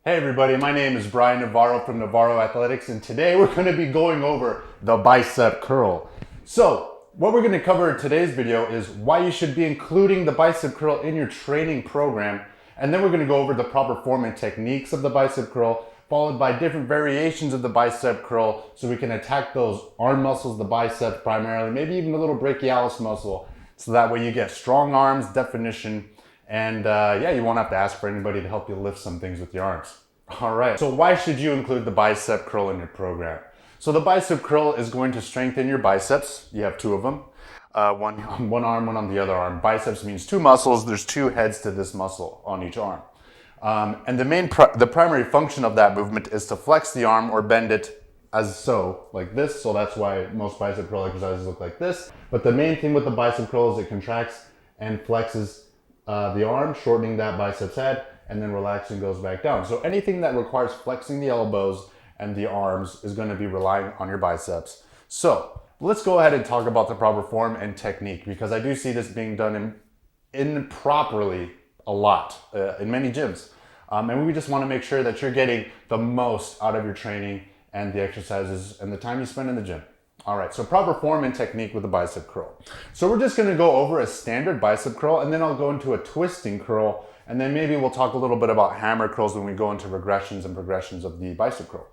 Hey everybody, my name is Brian Navarro from Navarro Athletics, and today we're going to be going over the bicep curl. So, what we're going to cover in today's video is why you should be including the bicep curl in your training program, and then we're going to go over the proper form and techniques of the bicep curl, followed by different variations of the bicep curl so we can attack those arm muscles, the biceps primarily, maybe even a little brachialis muscle, so that way you get strong arms, definition, and yeah, you won't have to ask for anybody to help you lift some things with your arms. All right, so why should you include the bicep curl in your program? So the bicep curl is going to strengthen your biceps. You have two of them, one on one arm, one on the other arm. Biceps means two muscles. There's two heads to this muscle on each arm. And the primary function of that movement is to flex the arm or bend it as so, like this. So that's why most bicep curl exercises look like this. But the main thing with the bicep curl is it contracts and flexes the arm, shortening that biceps head, and then relaxing goes back down. So anything that requires flexing the elbows and the arms is going to be relying on your biceps. So let's go ahead and talk about the proper form and technique, because I do see this being done improperly a lot in many gyms. And we just want to make sure that you're getting the most out of your training and the exercises and the time you spend in the gym. All right, so proper form and technique with the bicep curl. So we're just gonna go over a standard bicep curl, and then I'll go into a twisting curl, and then maybe we'll talk a little bit about hammer curls when we go into regressions and progressions of the bicep curl.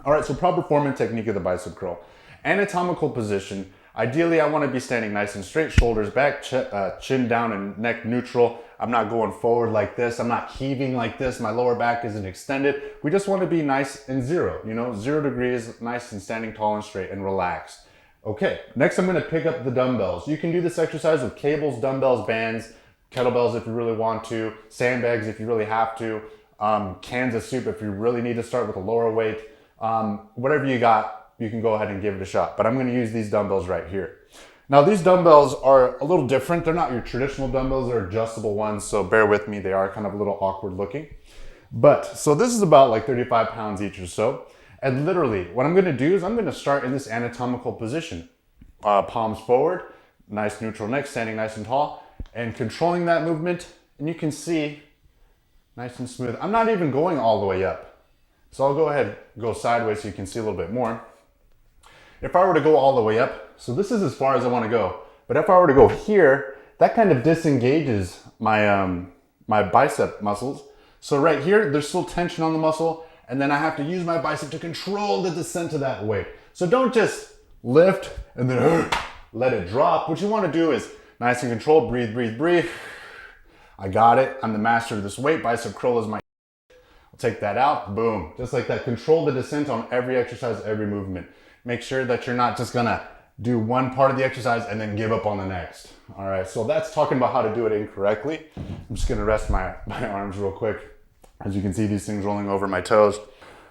All right, so proper form and technique of the bicep curl. Anatomical position. Ideally, I wanna be standing nice and straight, shoulders back, chin down and neck neutral. I'm not going forward like this. I'm not heaving like this. My lower back isn't extended. We just want to be nice and 0 degrees, nice and standing tall and straight and relaxed. Okay, next I'm going to pick up the dumbbells. You can do this exercise with cables, dumbbells, bands, kettlebells if you really want to, sandbags if you really have to, cans of soup if you really need to start with a lower weight. Whatever you got, you can go ahead and give it a shot. But I'm going to use these dumbbells right here. Now these dumbbells are a little different. They're not your traditional dumbbells, they're adjustable ones, so bear with me, they are kind of a little awkward looking. So this is about like 35 pounds each or so. And literally, what I'm gonna do is I'm gonna start in this anatomical position. Palms forward, nice neutral neck, standing nice and tall, and controlling that movement, and you can see, nice and smooth. I'm not even going all the way up. So I'll go ahead, go sideways so you can see a little bit more. If I were to go all the way up, so this is as far as I want to go, but if I were to go here, that kind of disengages my my bicep muscles. So right here, there's still tension on the muscle, and then I have to use my bicep to control the descent of that weight. So don't just lift and then let it drop. What you want to do is nice and controlled, breathe, breathe, breathe. I got it. I'm the master of this weight. Bicep curl is my. I'll take that out, boom. Just like that, control the descent on every exercise, every movement. Make sure that you're not just gonna do one part of the exercise and then give up on the next. All right, so that's talking about how to do it incorrectly. I'm just gonna rest my arms real quick. As you can see, these things rolling over my toes.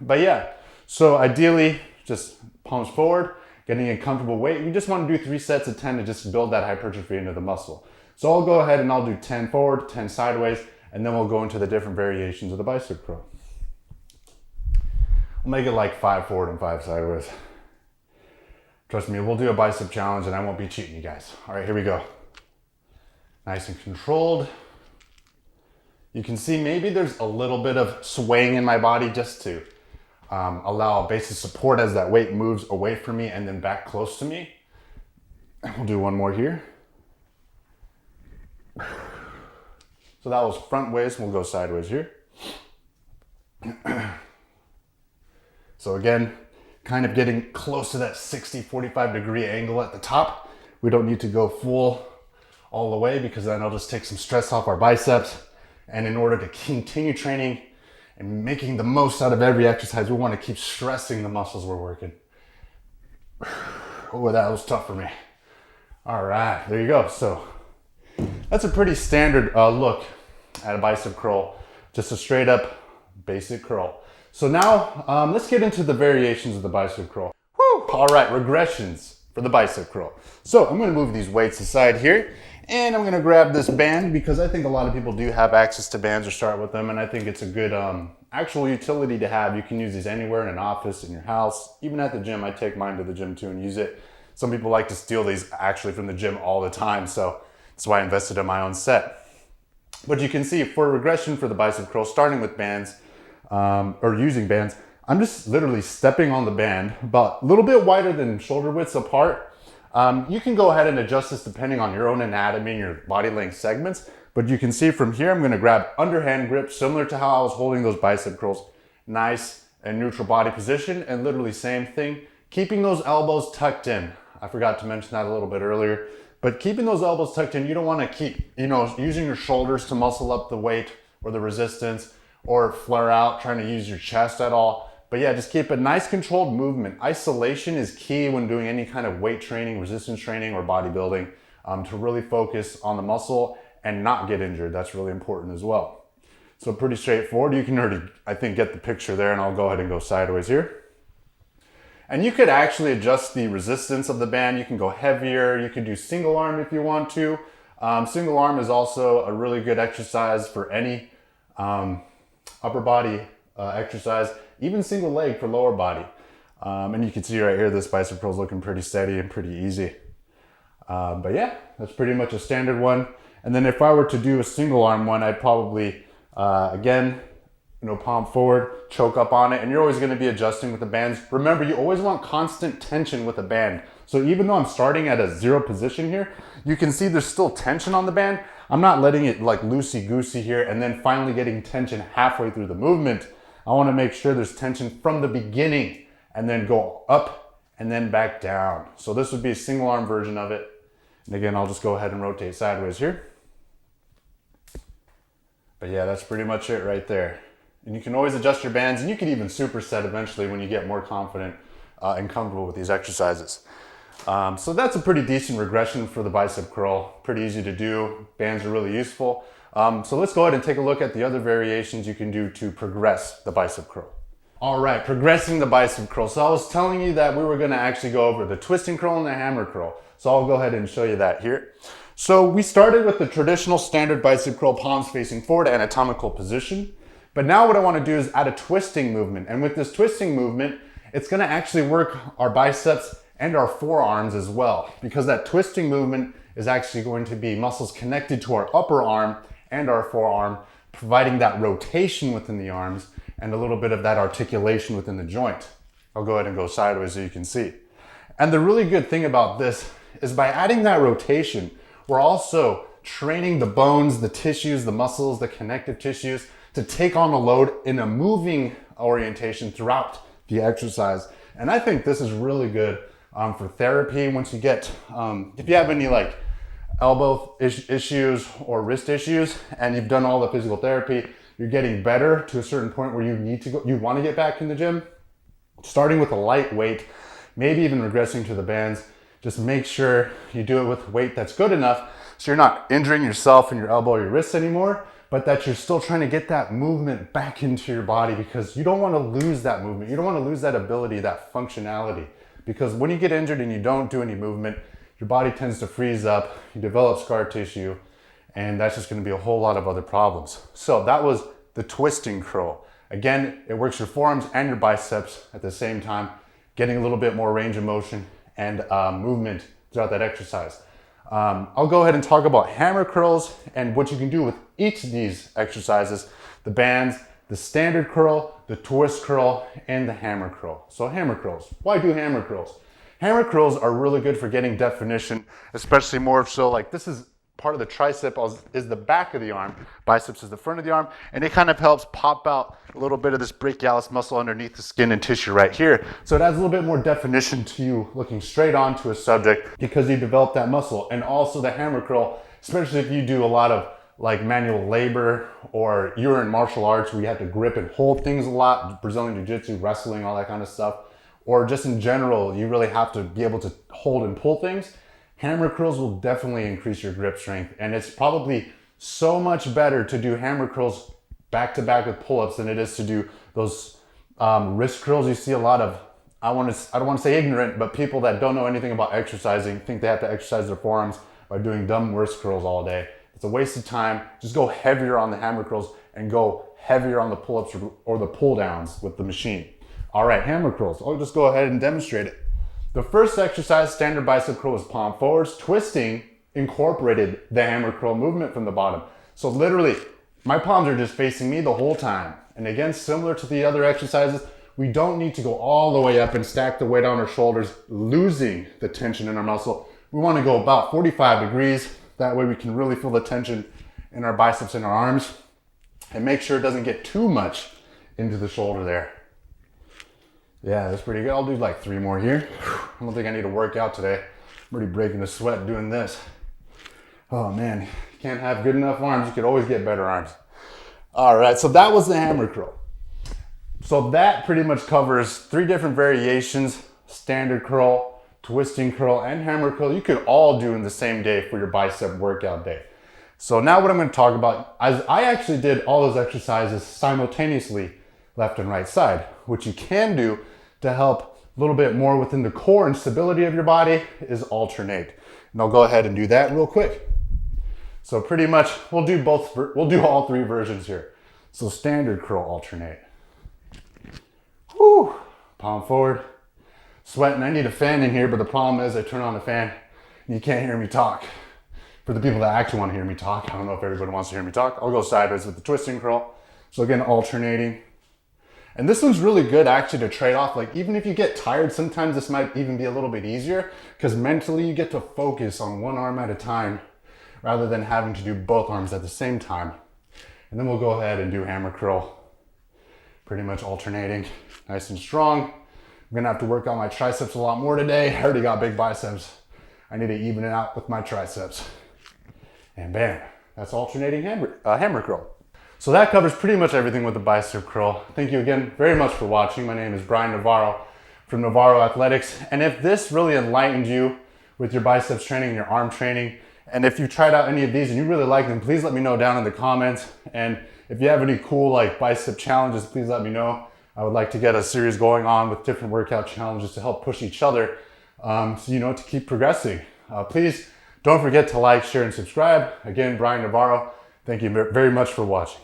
But yeah, so ideally, just palms forward, getting a comfortable weight. You just wanna do 3 sets of 10 to just build that hypertrophy into the muscle. So I'll go ahead and I'll do 10 forward, 10 sideways, and then we'll go into the different variations of the bicep curl. I'll make it like 5 forward and 5 sideways. Trust me, we'll do a bicep challenge and I won't be cheating you guys. All right, here we go. Nice and controlled. You can see maybe there's a little bit of swaying in my body just to allow basic support as that weight moves away from me and then back close to me. And we'll do one more here. So that was front ways, we'll go sideways here. So again, kind of getting close to that 60, 45 degree angle at the top. We don't need to go full all the way because then I'll just take some stress off our biceps. And in order to continue training and making the most out of every exercise, we want to keep stressing the muscles we're working. Oh, that was tough for me. All right, there you go. So that's a pretty standard look at a bicep curl, just a straight up basic curl. So now, let's get into the variations of the bicep curl. Woo! All right, regressions for the bicep curl. So I'm gonna move these weights aside here, and I'm gonna grab this band because I think a lot of people do have access to bands or start with them, and I think it's a good actual utility to have. You can use these anywhere in an office, in your house, even at the gym. I take mine to the gym too and use it. Some people like to steal these actually from the gym all the time, so that's why I invested in my own set. But you can see for regression for the bicep curl, starting with bands, or using bands, I'm just literally stepping on the band about a little bit wider than shoulder widths apart. You can go ahead and adjust this depending on your own anatomy and your body length segments. But you can see from here, I'm gonna grab underhand grip, similar to how I was holding those bicep curls. Nice and neutral body position, and literally same thing. Keeping those elbows tucked in. I forgot to mention that a little bit earlier. But keeping those elbows tucked in, you don't wanna keep, using your shoulders to muscle up the weight or the resistance, or flare out, trying to use your chest at all. But yeah, just keep a nice controlled movement. Isolation is key when doing any kind of weight training, resistance training, or bodybuilding, to really focus on the muscle and not get injured. That's really important as well. So pretty straightforward. You can already, I think, get the picture there, and I'll go ahead and go sideways here. And you could actually adjust the resistance of the band. You can go heavier. You can do single arm if you want to. Single arm is also a really good exercise for any upper body exercise, even single leg for lower body. And you can see right here, this bicep curl is looking pretty steady and pretty easy. But yeah, that's pretty much a standard one. And then if I were to do a single arm one, I'd probably, again, palm forward, choke up on it, and you're always gonna be adjusting with the bands. Remember, you always want constant tension with a band. So even though I'm starting at a zero position here, you can see there's still tension on the band. I'm not letting it like loosey-goosey here and then finally getting tension halfway through the movement. I wanna make sure there's tension from the beginning and then go up and then back down. So this would be a single arm version of it. And again, I'll just go ahead and rotate sideways here. But yeah, that's pretty much it right there. And you can always adjust your bands, and you can even superset eventually when you get more confident and comfortable with these exercises. So that's a pretty decent regression for the bicep curl. Pretty easy to do. Bands are really useful. So let's go ahead and take a look at the other variations you can do to progress the bicep curl. All right, progressing the bicep curl. So I was telling you that we were gonna actually go over the twisting curl and the hammer curl. So I'll go ahead and show you that here. So we started with the traditional standard bicep curl, palms facing forward, anatomical position. But now what I want to do is add a twisting movement. And with this twisting movement, it's going to actually work our biceps and our forearms as well, because that twisting movement is actually going to be muscles connected to our upper arm and our forearm, providing that rotation within the arms and a little bit of that articulation within the joint. I'll go ahead and go sideways so you can see. And the really good thing about this is by adding that rotation, we're also training the bones, the tissues, the muscles, the connective tissues to take on the load in a moving orientation throughout the exercise. And I think this is really good for therapy. Once you get, if you have any like elbow issues or wrist issues and you've done all the physical therapy, you're getting better to a certain point where you want to get back in the gym, starting with a light weight, maybe even regressing to the bands. Just make sure you do it with weight that's good enough so you're not injuring yourself in your elbow or your wrists anymore, but that you're still trying to get that movement back into your body, because you don't want to lose that movement. You don't want to lose that ability, that functionality, because when you get injured and you don't do any movement, your body tends to freeze up, you develop scar tissue, and that's just going to be a whole lot of other problems. So that was the twisting curl. Again, it works your forearms and your biceps at the same time, getting a little bit more range of motion and movement throughout that exercise. I'll go ahead and talk about hammer curls and what you can do with each of these exercises: the bands, the standard curl, the twist curl, and the hammer curl. So hammer curls. Why do hammer curls? Hammer curls are really good for getting definition, especially more so like this is part of the tricep is the back of the arm, biceps is the front of the arm, and it kind of helps pop out a little bit of this brachialis muscle underneath the skin and tissue right here. So it adds a little bit more definition to you looking straight onto a subject because you develop that muscle. And also the hammer curl, especially if you do a lot of like manual labor or you're in martial arts where you have to grip and hold things a lot, Brazilian Jiu-Jitsu, wrestling, all that kind of stuff, or just in general, you really have to be able to hold and pull things. Hammer curls will definitely increase your grip strength, and it's probably so much better to do hammer curls back to back with pull-ups than it is to do those wrist curls. You see a lot of, I don't want to say ignorant, but people that don't know anything about exercising think they have to exercise their forearms by doing dumb wrist curls all day. It's a waste of time. Just go heavier on the hammer curls and go heavier on the pull-ups or the pull-downs with the machine. All right, hammer curls. I'll just go ahead and demonstrate it. The first exercise, standard bicep curl, was palm forwards. Twisting incorporated the hammer curl movement from the bottom. So literally my palms are just facing me the whole time. And again, similar to the other exercises, we don't need to go all the way up and stack the weight on our shoulders, losing the tension in our muscle. We want to go about 45 degrees. That way we can really feel the tension in our biceps and our arms, and make sure it doesn't get too much into the shoulder there. Yeah, that's pretty good. I'll do like 3 more here. I don't think I need to work out today. I'm already breaking a sweat doing this. Oh man, you can't have good enough arms. You could always get better arms. All right, so that was the hammer curl. So that pretty much covers 3 different variations: standard curl, twisting curl, and hammer curl. You could all do in the same day for your bicep workout day. So now what I'm going to talk about, I actually did all those exercises simultaneously, left and right side, which you can do to help a little bit more within the core and stability of your body, is alternate. And I'll go ahead and do that real quick. So pretty much we'll do all 3 versions here. So standard curl alternate. Whoo, palm forward, sweating. I need a fan in here, but the problem is I turn on the fan and you can't hear me talk. For the people that actually want to hear me talk, I don't know if everybody wants to hear me talk. I'll go sideways with the twisting curl. So again, alternating. And this one's really good actually to trade off. Like even if you get tired, sometimes this might even be a little bit easier, because mentally you get to focus on one arm at a time rather than having to do both arms at the same time. And then we'll go ahead and do hammer curl. Pretty much alternating, nice and strong. I'm gonna have to work on my triceps a lot more today. I already got big biceps. I need to even it out with my triceps. And bam, that's alternating hammer curl. So that covers pretty much everything with the bicep curl. Thank you again very much for watching. My name is Brian Navarro from Navarro Athletics. And if this really enlightened you with your biceps training and your arm training, and if you tried out any of these and you really like them, please let me know down in the comments. And if you have any cool like bicep challenges, please let me know. I would like to get a series going on with different workout challenges to help push each other, so you know, to keep progressing. Please don't forget to like, share, and subscribe. Again, Brian Navarro, thank you very much for watching.